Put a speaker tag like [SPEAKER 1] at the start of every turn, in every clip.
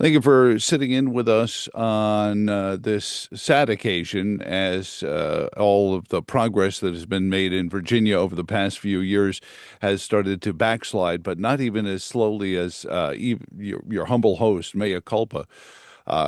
[SPEAKER 1] Thank you for sitting in with us on this sad occasion as all of the progress that has been made in Virginia over the past few years has started to backslide, but not even as slowly as your humble host, Mea Culpa,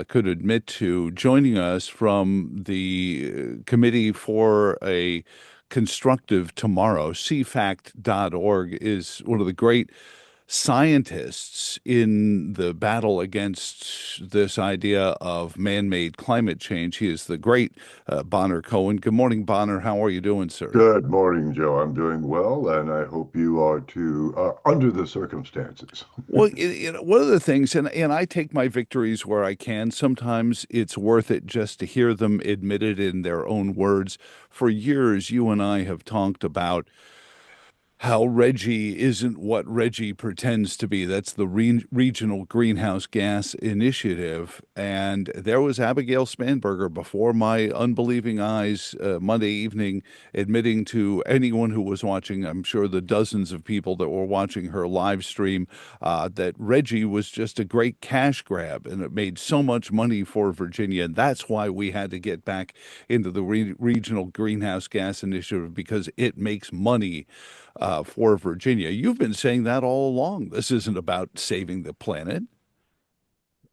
[SPEAKER 1] could admit to. Joining us from the Committee for a Constructive Tomorrow, cfact.org, is one of the great scientists in the battle against this idea of man-made climate change. He is the great Bonner Cohen. Good morning, Bonner. How are you doing, sir?
[SPEAKER 2] Good morning, Joe. I'm doing well, and I hope you are too, under the circumstances.
[SPEAKER 1] Well, one of the things, and I take my victories where I can. Sometimes it's worth it just to hear them admitted in their own words. For years, you and I have talked about how Reggie isn't what Reggie pretends to be. That's the Regional Greenhouse Gas Initiative. And there was Abigail Spanberger before my unbelieving eyes Monday evening, admitting to anyone who was watching, I'm sure the dozens of people that were watching her live stream, that Reggie was just a great cash grab and it made so much money for Virginia. And that's why we had to get back into the Regional Greenhouse Gas Initiative because it makes money for Virginia. You've been saying that all along. This isn't about saving the planet.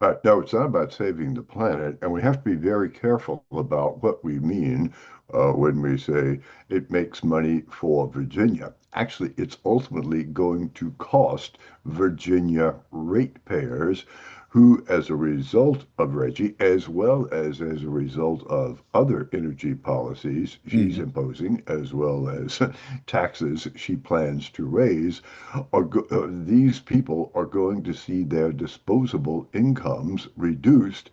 [SPEAKER 2] No, it's not about saving the planet, and we have to be very careful about what we mean when we say it makes money for Virginia. Actually, it's ultimately going to cost Virginia ratepayers who, as a result of Reggie, as well as a result of other energy policies she's
[SPEAKER 1] Hmm.
[SPEAKER 2] imposing, as well as taxes she plans to raise, these people are going to see their disposable incomes reduced.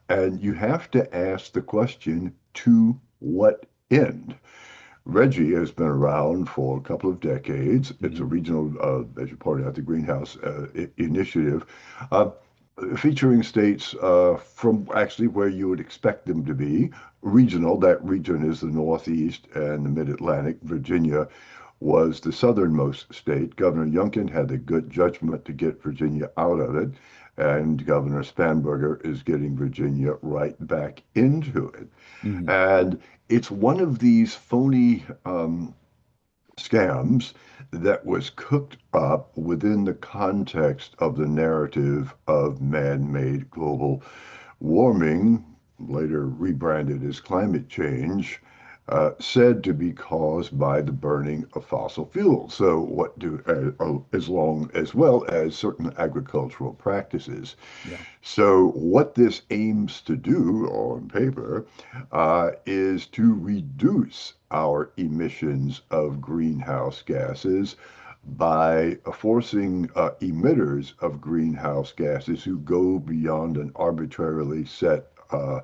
[SPEAKER 2] And you have to ask the question, to what end? Reggie has been around for a couple of decades. It's a
[SPEAKER 1] Hmm.
[SPEAKER 2] regional, as you pointed out, the Greenhouse Initiative, uh, featuring states from actually where you would expect them to be. Regional, that region is the Northeast and the Mid-Atlantic. Virginia was the southernmost state. Governor Youngkin had the good judgment to get Virginia out of it, and Governor Spanberger is getting Virginia right back into it.
[SPEAKER 1] Hmm.
[SPEAKER 2] And it's one of these phony scams that was cooked up within the context of the narrative of man-made global warming, later rebranded as climate change, said to be caused by the burning of fossil fuels. So, what do as long as well as certain agricultural practices.
[SPEAKER 1] Yeah.
[SPEAKER 2] So, what this aims to do on paper is to reduce our emissions of greenhouse gases by forcing emitters of greenhouse gases who go beyond an arbitrarily set uh,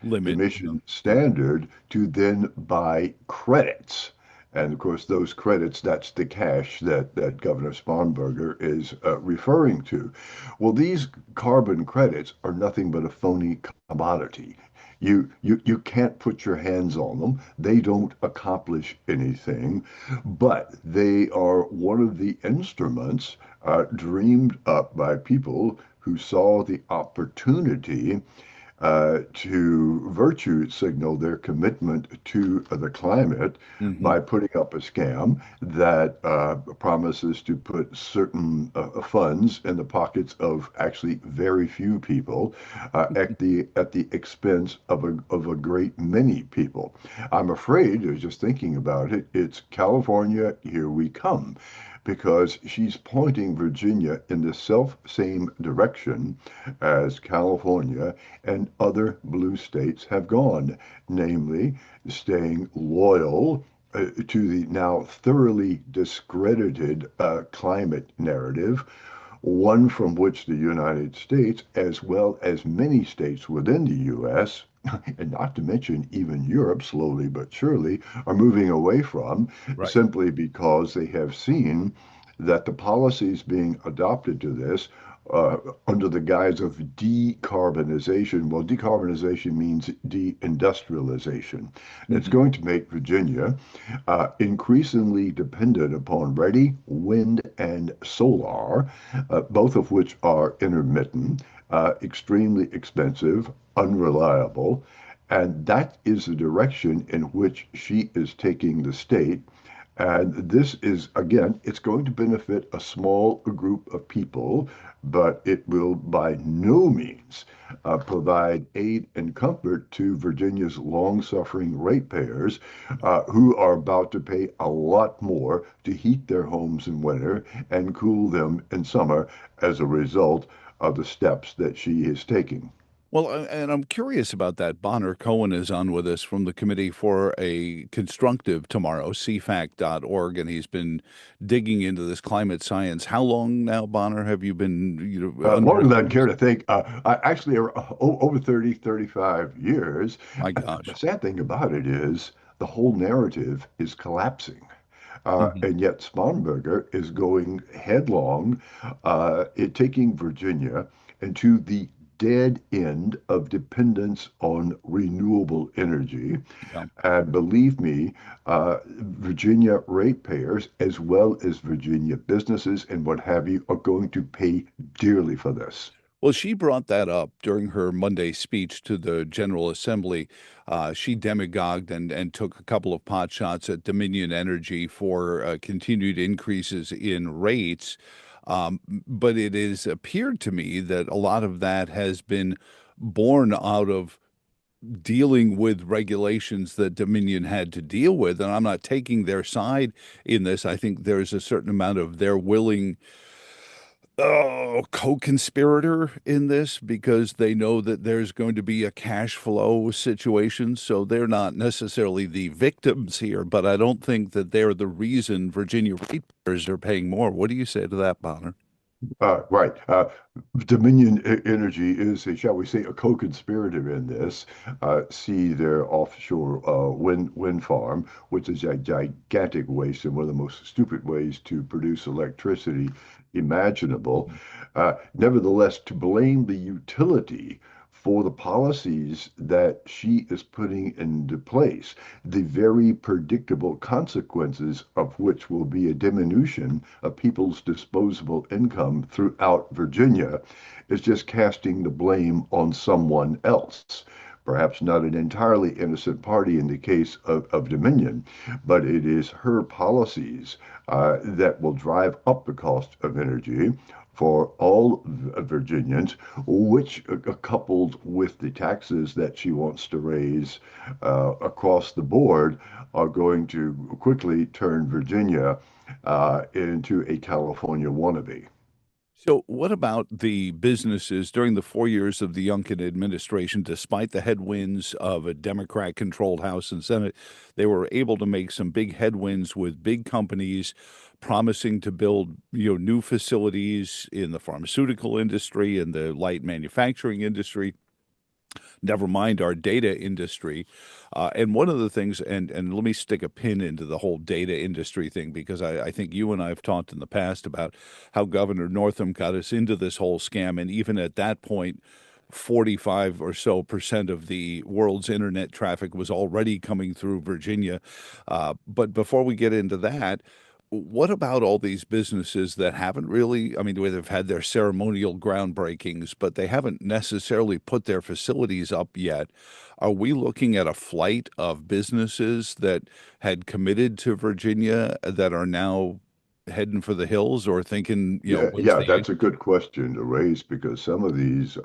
[SPEAKER 1] Limit. Yeah.
[SPEAKER 2] emission
[SPEAKER 1] Yeah.
[SPEAKER 2] standard to then buy credits. And of course, those credits, that's the cash that Governor Spanberger is referring to. Well, these carbon credits are nothing but a phony commodity. You can't put your hands on them. They don't accomplish anything, but they are one of the instruments dreamed up by people who saw the opportunity to virtue signal their commitment to the climate
[SPEAKER 1] Hmm.
[SPEAKER 2] by putting up a scam that promises to put certain funds in the pockets of actually very few people at the expense of a great many people. I'm afraid, just thinking about it, it's California, here we come, because she's pointing Virginia in the self same direction as California and other blue states have gone, namely staying loyal to the now thoroughly discredited climate narrative, one from which the United States, as well as many states within the U.S., and not to mention even Europe, slowly but surely, are moving away from
[SPEAKER 1] Right.
[SPEAKER 2] simply because they have seen that the policies being adopted to this uh, under the guise of decarbonization, well, decarbonization means deindustrialization. It's
[SPEAKER 1] Mhm.
[SPEAKER 2] going to make Virginia increasingly dependent upon ready wind and solar, both of which are intermittent, extremely expensive, unreliable. And that is the direction in which she is taking the state. And this is, again, it's going to benefit a small group of people, but it will by no means provide aid and comfort to Virginia's long-suffering ratepayers who are about to pay a lot more to heat their homes in winter and cool them in summer as a result of the steps that she is taking.
[SPEAKER 1] Well, and I'm curious about that. Bonner Cohen is on with us from the Committee for a Constructive Tomorrow, cfac.org, and he's been digging into this climate science. How long now, Bonner, have you been,
[SPEAKER 2] Longer
[SPEAKER 1] under
[SPEAKER 2] than I'd care to think. I actually over 30, 35 years.
[SPEAKER 1] my
[SPEAKER 2] The
[SPEAKER 1] gosh.
[SPEAKER 2] sad thing about it is the whole narrative is collapsing.
[SPEAKER 1] Mhm.
[SPEAKER 2] And yet Spanberger is going headlong, taking Virginia into the dead end of dependence on renewable energy.
[SPEAKER 1] Yeah.
[SPEAKER 2] And believe me, Virginia ratepayers, as well as Virginia businesses and what have you, are going to pay dearly for this.
[SPEAKER 1] Well, she brought that up during her Monday speech to the General Assembly. She demagogued and took a couple of pot shots at Dominion Energy for continued increases in rates. But it has appeared to me that a lot of that has been born out of dealing with regulations that Dominion had to deal with. And I'm not taking their side in this. I think there's a certain amount of their willing co-conspirator in this because they know that there's going to be a cash flow situation. So they're not necessarily the victims here, but I don't think that they're the reason Virginia ratepayers are paying more. What do you say to that, Bonner?
[SPEAKER 2] Right. Dominion Energy is, shall we say, a co-conspirator in this. See their offshore wind farm, which is a gigantic waste and one of the most stupid ways to produce electricity imaginable. Nevertheless, to blame the utility for the policies that she is putting into place, the very predictable consequences of which will be a diminution of people's disposable income throughout Virginia, is just casting the blame on someone else. Perhaps not an entirely innocent party in the case of Dominion, but it is her policies that will drive up the cost of energy for all Virginians, which coupled with the taxes that she wants to raise across the board, are going to quickly turn Virginia into a California wannabe.
[SPEAKER 1] So, what about the businesses during the 4 years of the Youngkin administration? Despite the headwinds of a Democrat controlled House and Senate, they were able to make some big headwinds with big companies promising to build, new facilities in the pharmaceutical industry and the light manufacturing industry, never mind our data industry. And one of the things, and let me stick a pin into the whole data industry thing, because I think you and I have talked in the past about how Governor Northam got us into this whole scam. And even at that point, 45 or so percent of the world's internet traffic was already coming through Virginia. But before we get into that, what about all these businesses that haven't really, I mean, they've had their ceremonial groundbreakings, but they haven't necessarily put their facilities up yet? Are we looking at a flight of businesses that had committed to Virginia that are now heading for the hills or thinking,
[SPEAKER 2] Yeah,
[SPEAKER 1] when's
[SPEAKER 2] yeah,
[SPEAKER 1] the
[SPEAKER 2] that's a
[SPEAKER 1] exit?
[SPEAKER 2] good question to raise because some of these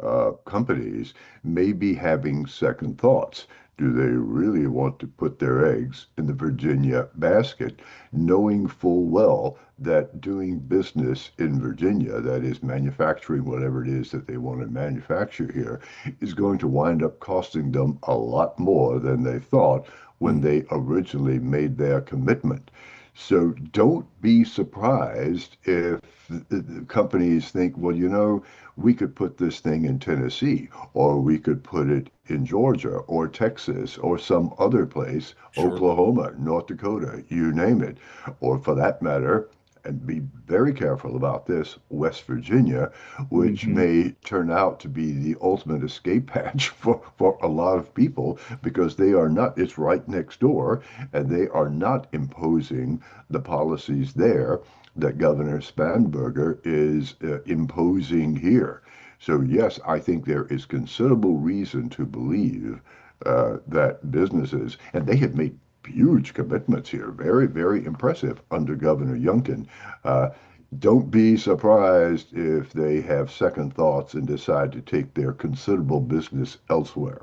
[SPEAKER 2] companies may be having second thoughts. Do they really want to put their eggs in the Virginia basket, knowing full well that doing business in Virginia, that is manufacturing whatever it is that they want to manufacture here, is going to wind up costing them a lot more than they thought when
[SPEAKER 1] Mm,
[SPEAKER 2] they originally made their commitment. So don't be surprised if the companies think, well, we could put this thing in Tennessee, or we could put it in Georgia, or Texas, or some other place,
[SPEAKER 1] sure.
[SPEAKER 2] Oklahoma, North Dakota, you name it, or for that matter, and be very careful about this, West Virginia, which
[SPEAKER 1] Hmm.
[SPEAKER 2] may turn out to be the ultimate escape hatch for a lot of people because they are not, it's right next door, and they are not imposing the policies there that Governor Spanberger is imposing here. So, yes, I think there is considerable reason to believe that businesses, and they have made huge commitments here, very, very impressive under Governor Youngkin. Uh, don't be surprised if they have second thoughts and decide to take their considerable business elsewhere.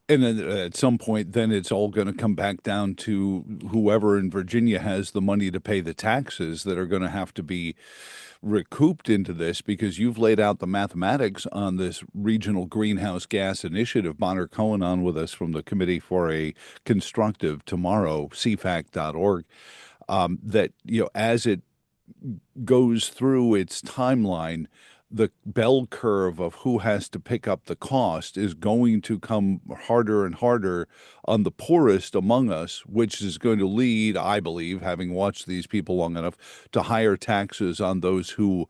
[SPEAKER 1] And then at some point, then it's all going to come back down to whoever in Virginia has the money to pay the taxes that are going to have to be recouped into this because you've laid out the mathematics on this regional greenhouse gas initiative. Bonner Cohen on with us from the Committee for a Constructive Tomorrow, cfac.org, that, as it goes through its timeline, the bell curve of who has to pick up the cost is going to come harder and harder on the poorest among us, which is going to lead, I believe, having watched these people long enough, to higher taxes on those who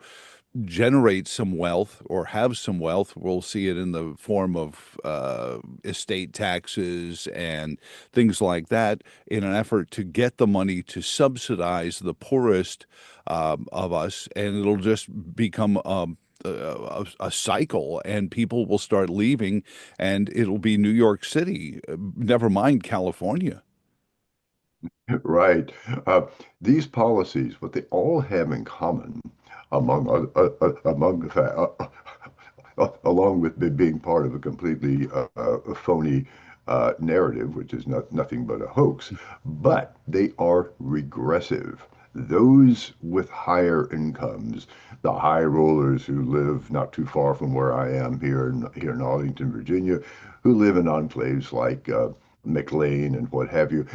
[SPEAKER 1] generate some wealth or have some wealth. We'll see it in the form of estate taxes and things like that in an effort to get the money to subsidize the poorest of us. And it'll just become a cycle, and people will start leaving, and it'll be New York City, never mind California.
[SPEAKER 2] Right. Uh, these policies, what they all have in common, among the along with being part of a completely phony narrative, which is nothing but a hoax, but they are regressive. Those with higher incomes, the high rollers who live not too far from where I am here in Arlington, Virginia, who live in enclaves like McLean and what have you,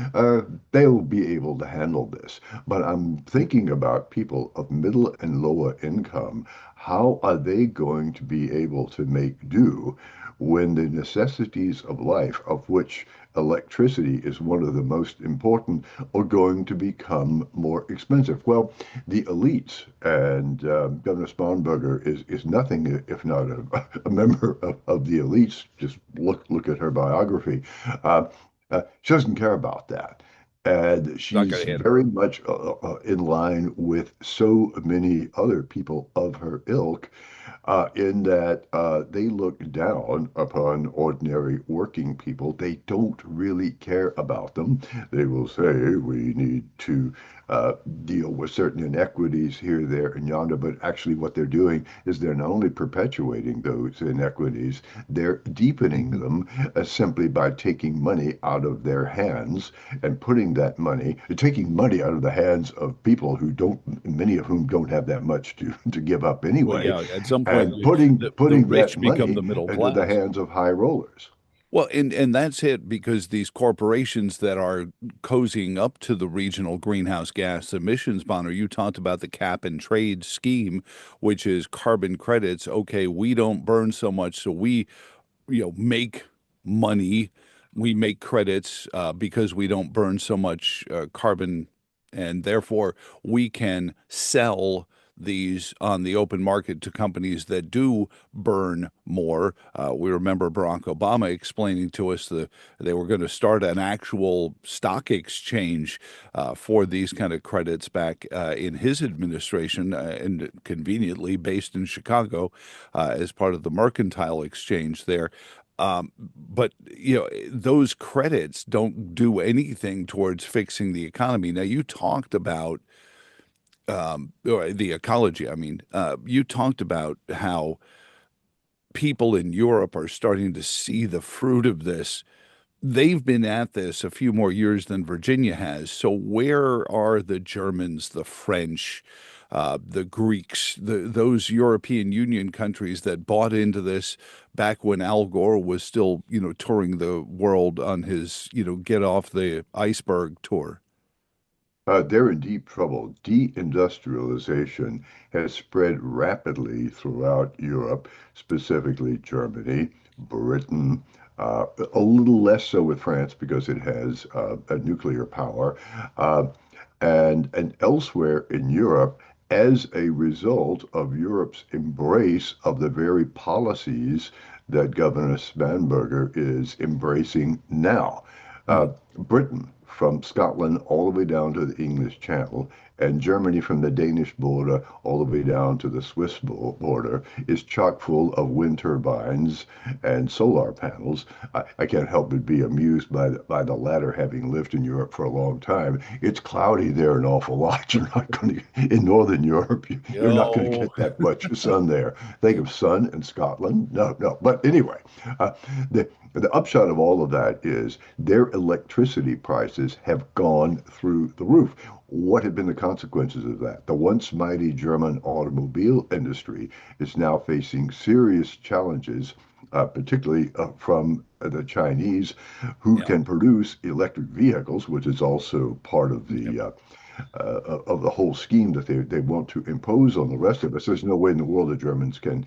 [SPEAKER 2] they'll be able to handle this. But I'm thinking about people of middle and lower income. How are they going to be able to make do when the necessities of life, of which electricity is one of the most important, are going to become more expensive? Well, the elites, and Governor Spanberger is nothing if not a member of the elites. Just look at her biography. Uh, she doesn't care about that. And
[SPEAKER 1] Not going
[SPEAKER 2] she's
[SPEAKER 1] to hit
[SPEAKER 2] very
[SPEAKER 1] her.
[SPEAKER 2] much in line with so many other people of her ilk in that they look down upon ordinary working people. They don't really care about them. They will say we need to uh, deal with certain inequities here, there, and yonder, but actually what they're doing is they're not only perpetuating those inequities, they're deepening them simply by taking money out of their hands and putting that money, taking money out of the hands of people who don't, many of whom don't have that much to give up
[SPEAKER 1] Well,
[SPEAKER 2] anyway,
[SPEAKER 1] yeah, at some point,
[SPEAKER 2] and
[SPEAKER 1] the
[SPEAKER 2] putting that
[SPEAKER 1] rich become
[SPEAKER 2] money
[SPEAKER 1] the middle
[SPEAKER 2] into the
[SPEAKER 1] class.
[SPEAKER 2] hands of high rollers.
[SPEAKER 1] Well, and that's it because these corporations that are cozying up to the regional greenhouse gas emissions bond, or you talked about the cap and trade scheme, which is carbon credits. Okay, we don't burn so much, so we make money, we make credits because we don't burn so much carbon, and therefore we can sell these on the open market to companies that do burn more. We remember Barack Obama explaining to us that they were going to start an actual stock exchange for these kind of credits back in his administration, and conveniently based in Chicago as part of the mercantile exchange there. But those credits don't do anything towards fixing the economy. Now, you talked about or the ecology. I mean, you talked about how people in Europe are starting to see the fruit of this. They've been at this a few more years than Virginia has. So where are the Germans, the French, the Greeks, those European Union countries that bought into this back when Al Gore was still, touring the world on his, get off the iceberg tour?
[SPEAKER 2] They're in deep trouble. Deindustrialization has spread rapidly throughout Europe, specifically Germany, Britain, a little less so with France because it has a nuclear power. Uh, And elsewhere in Europe, as a result of Europe's embrace of the very policies that Governor Spanberger is embracing now.
[SPEAKER 1] Mm.
[SPEAKER 2] Britain, from Scotland all the way down to the English Channel, and Germany from the Danish border all the way down to the Swiss border, is chock full of wind turbines and solar panels. I can't help but be amused by the latter, having lived in Europe for a long time. It's cloudy there an awful lot. You're not going to, in Northern Europe, you're not going to
[SPEAKER 1] Oh,
[SPEAKER 2] get that much sun there. Think of sun in Scotland? No, no. But anyway, uh, the upshot of all of that is their electricity prices have gone through the roof. What have been the consequences of that? The once mighty German automobile industry is now facing serious challenges, particularly from the Chinese, who
[SPEAKER 1] yeah.
[SPEAKER 2] can produce electric vehicles, which is also part
[SPEAKER 1] Yep.
[SPEAKER 2] of the whole scheme that they want to impose on the rest of us. There's no way in the world the Germans can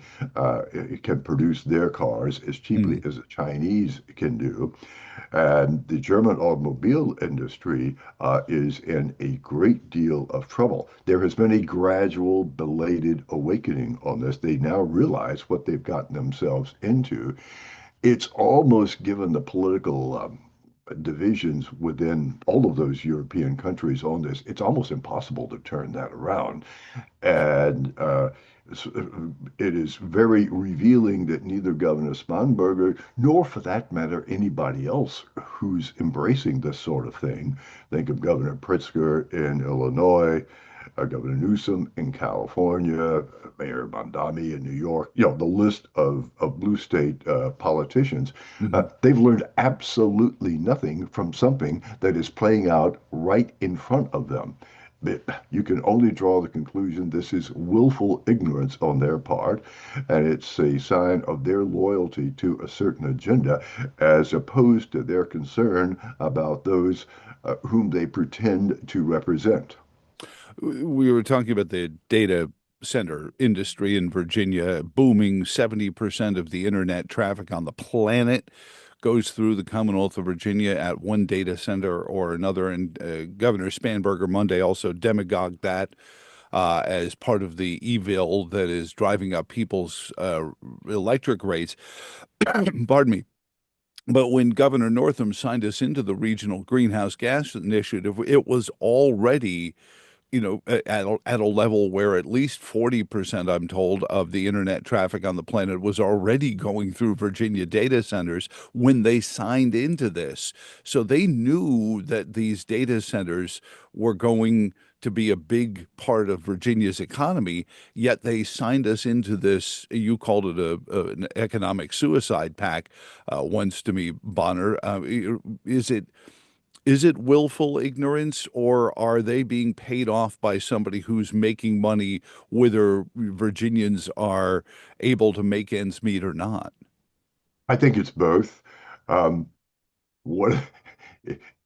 [SPEAKER 2] produce their cars as cheaply
[SPEAKER 1] Mm.
[SPEAKER 2] as the Chinese can do. And the German automobile industry is in a great deal of trouble. There has been a gradual, belated awakening on this. They now realize what they've gotten themselves into. It's almost given the political divisions within all of those European countries on this. It's almost impossible to turn that around.
[SPEAKER 1] Yep.
[SPEAKER 2] And it is very revealing that neither Governor Spanberger, nor for that matter, anybody else who's embracing this sort of thing, think of Governor Pritzker in Illinois, Governor Newsom in California, Mayor Mondami in New York, the list of blue state politicians,
[SPEAKER 1] Hmm.
[SPEAKER 2] they've learned absolutely nothing from something that is playing out right in front of them. You can only draw the conclusion this is willful ignorance on their part, and it's a sign of their loyalty to a certain agenda as opposed to their concern about those whom they pretend to represent.
[SPEAKER 1] We were talking about the data center industry in Virginia booming. 70% of the internet traffic on the planet goes through the Commonwealth of Virginia at one data center or another. And Governor Spanberger Monday also demagogued that as part of the evil that is driving up people's electric rates. Pardon me. But when Governor Northam signed us into the regional greenhouse gas initiative, it was already at a level where at least 40%, I'm told, of the internet traffic on the planet was already going through Virginia data centers when they signed into this. So they knew that these data centers were going to be a big part of Virginia's economy, yet they signed us into this. You called it an economic suicide pact once to me, Bonner. Is it is it willful ignorance, or are they being paid off by somebody who's making money, whether Virginians are able to make ends meet or not?
[SPEAKER 2] I think it's both. Um, what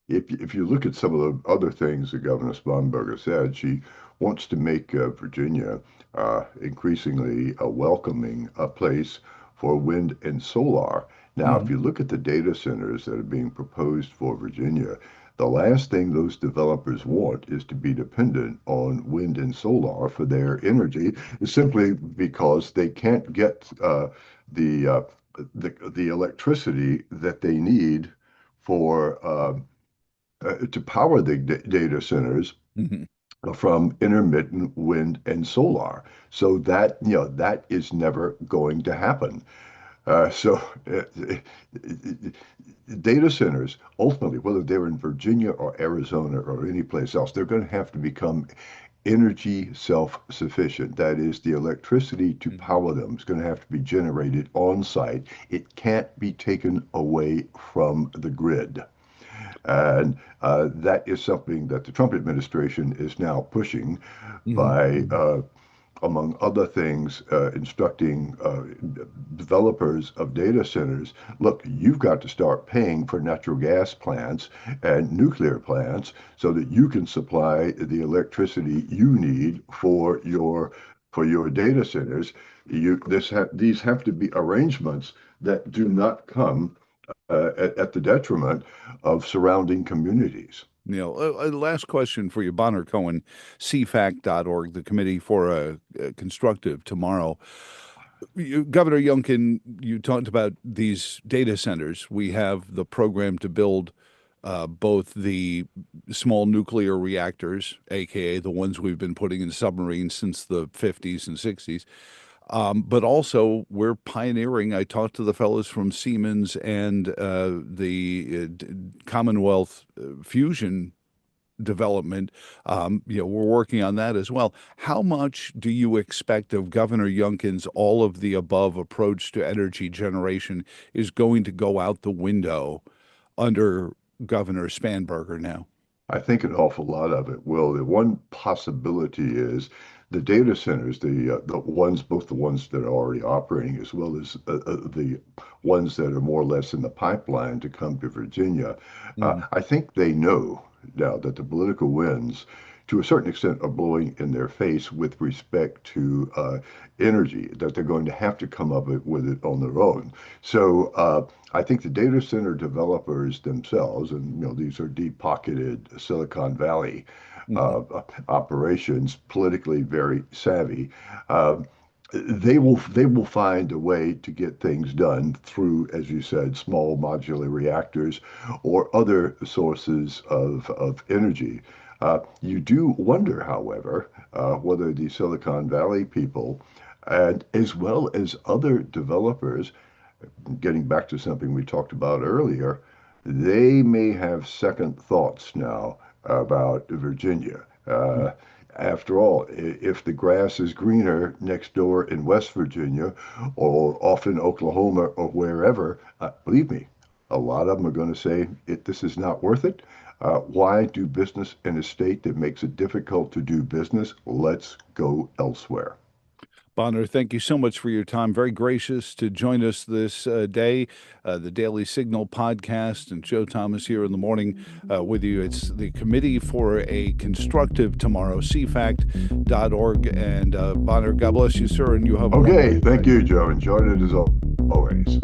[SPEAKER 2] if you look at some of the other things that Governor Spanberger said, she wants to make Virginia increasingly a welcoming place for wind and solar. Now, if
[SPEAKER 1] Mhm.
[SPEAKER 2] you look at the data centers that are being proposed for Virginia, the last thing those developers want is to be dependent on wind and solar for their energy, simply because they can't get the, uh, the electricity that they need for to power the data centers
[SPEAKER 1] Mhm.
[SPEAKER 2] from intermittent wind and solar. So that is never going to happen. So data centers, ultimately, whether they're in Virginia or Arizona or any place else, they're going to have to become energy self-sufficient. That is, the electricity to
[SPEAKER 1] Mhm.
[SPEAKER 2] power them is going to have to be generated on site. It can't be taken away from the grid. And that is something that the Trump administration is now pushing
[SPEAKER 1] Mhm.
[SPEAKER 2] by, among other things, instructing developers of data centers, look, you've got to start paying for natural gas plants and nuclear plants so that you can supply the electricity you need for your data centers. These have to be arrangements that do not come at the detriment of surrounding communities.
[SPEAKER 1] Last question for you, Bonner Cohen, cfac.org, the Committee for a Constructive Tomorrow. Governor Youngkin, you talked about these data centers. We have the program to build both the small nuclear reactors, aka the ones we've been putting in submarines since the 50s and 60s. But also, we're pioneering. I talked to the fellows from Siemens and the Commonwealth Fusion development. We're working on that as well. How much do you expect of Governor Youngkin's all of the above approach to energy generation is going to go out the window under Governor Spanberger now?
[SPEAKER 2] I think an awful lot of it will. The one possibility is the data centers, the ones, both the ones that are already operating as well as the ones that are more or less in the pipeline to come to Virginia.
[SPEAKER 1] Mm-hmm.
[SPEAKER 2] I think they know now that the political winds, to a certain extent, are blowing in their face with respect to energy, that they're going to have to come up with it on their own. So I think the data center developers themselves, and these are deep-pocketed Silicon Valley
[SPEAKER 1] Mm-hmm.
[SPEAKER 2] operations, politically very savvy. They will find a way to get things done through, as you said, small modular reactors or other sources of energy. You do wonder, however, whether the Silicon Valley people, and as well as other developers, getting back to something we talked about earlier, they may have second thoughts now about Virginia. After all, if the grass is greener next door in West Virginia or off in Oklahoma or wherever, believe me, a lot of them are going to say this is not worth it. Why do business in a state that makes it difficult to do business? Let's go elsewhere.
[SPEAKER 1] Bonner, thank you so much for your time. Very gracious to join us this day. The Daily Signal podcast, and Joe Thomas here in the morning with you. It's the Committee for a Constructive Tomorrow, cfact.org. And Bonner, God bless you, sir, and you have a
[SPEAKER 2] Okay,
[SPEAKER 1] wonderful
[SPEAKER 2] thank
[SPEAKER 1] day.
[SPEAKER 2] you, Joe. Enjoyed it as always.